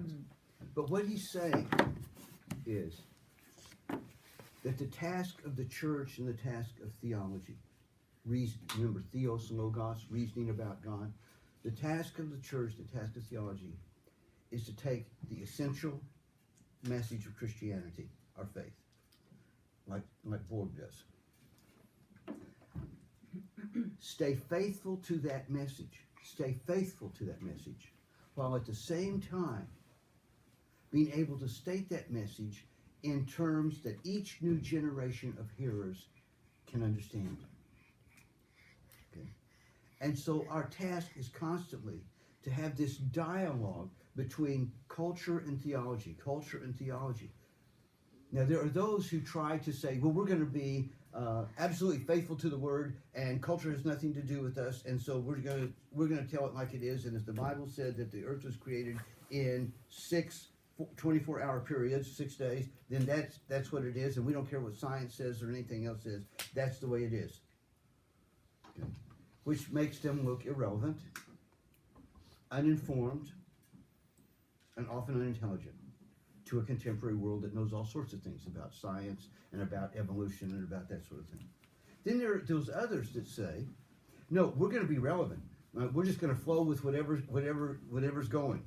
right? But what he's saying is that the task of the church and the task of theology, remember theos, logos, reasoning about God, the task of the church, the task of theology, is to take the essential message of Christianity, our faith, like Borg does. Stay faithful to that message. Stay faithful to that message, while at the same time being able to state that message in terms that each new generation of hearers can understand. Okay? And so our task is constantly to have this dialogue between culture and theology, culture and theology. Now, there are those who try to say, well, we're going to be absolutely faithful to the Word, and culture has nothing to do with us, and so we're going to tell it like it is. And if the Bible said that the earth was created in 6 24-hour periods, 6 days, then that's what it is, and we don't care what science says or anything else says. That's the way it is. Okay. Which makes them look irrelevant, uninformed, and often unintelligent to a contemporary world that knows all sorts of things about science and about evolution and about that sort of thing. Then there are those others that say, no, we're going to be relevant. We're just going to flow with whatever's going.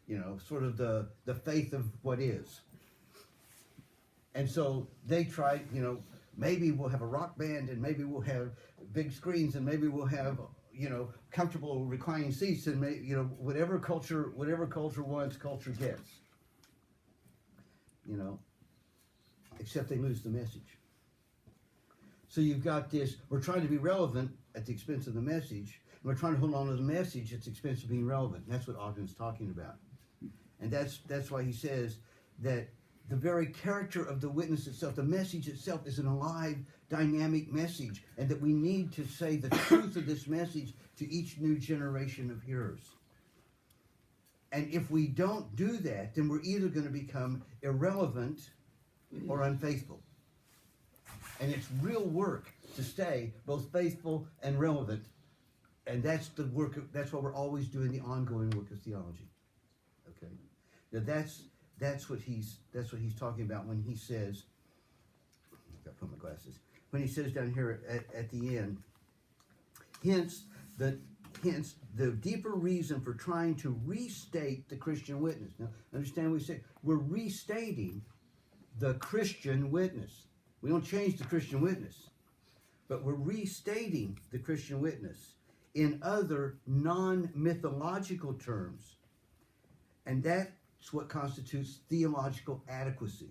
You know, sort of the faith of what is. And so they try, you know, maybe we'll have a rock band, and maybe we'll have big screens, and maybe we'll have, you know, comfortable reclining seats, and maybe, you know, whatever culture wants, culture gets. You know, except they lose the message. So you've got this, we're trying to be relevant at the expense of the message, and we're trying to hold on to the message at the expense of being relevant. And that's what Ogden's talking about. And that's why he says that the very character of the witness itself, the message itself, is an alive, dynamic message, and that we need to say the truth of this message to each new generation of hearers. And if we don't do that, then we're either going to become irrelevant or unfaithful. And it's real work to stay both faithful and relevant. And that's the work. That's why we're always doing the ongoing work of theology. Okay, now that's what he's talking about when he says. I got to put my glasses. When he says down here at the end, hence the deeper reason for trying to restate the Christian witness. Now, understand what we say. We're restating the Christian witness. We don't change the Christian witness, but we're restating the Christian witness in other non-mythological terms. And that's what constitutes theological adequacy.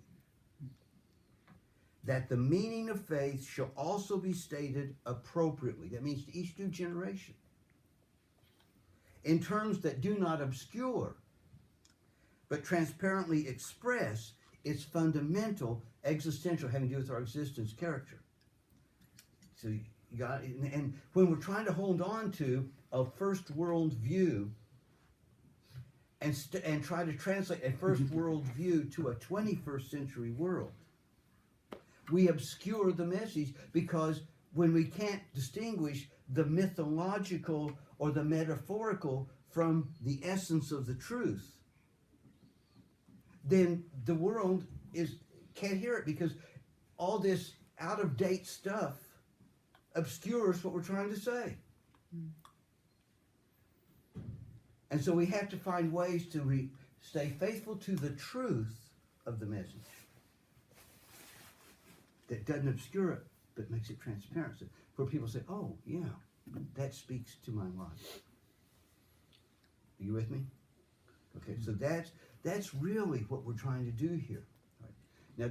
That the meaning of faith shall also be stated appropriately. That means to each new generation. In terms that do not obscure, but transparently express its fundamental, existential, having to do with our existence, character. So you got, and when we're trying to hold on to a first world view and try to translate a first world view to a 21st century world, we obscure the message, because when we can't distinguish the mythological or the metaphorical from the essence of the truth, then the world can't hear it, because all this out-of-date stuff obscures what we're trying to say. And so we have to find ways to stay faithful to the truth of the message that doesn't obscure it, but makes it transparent. So where people say, oh, yeah, that speaks to my life. Are you with me? Okay, so that's really what we're trying to do here.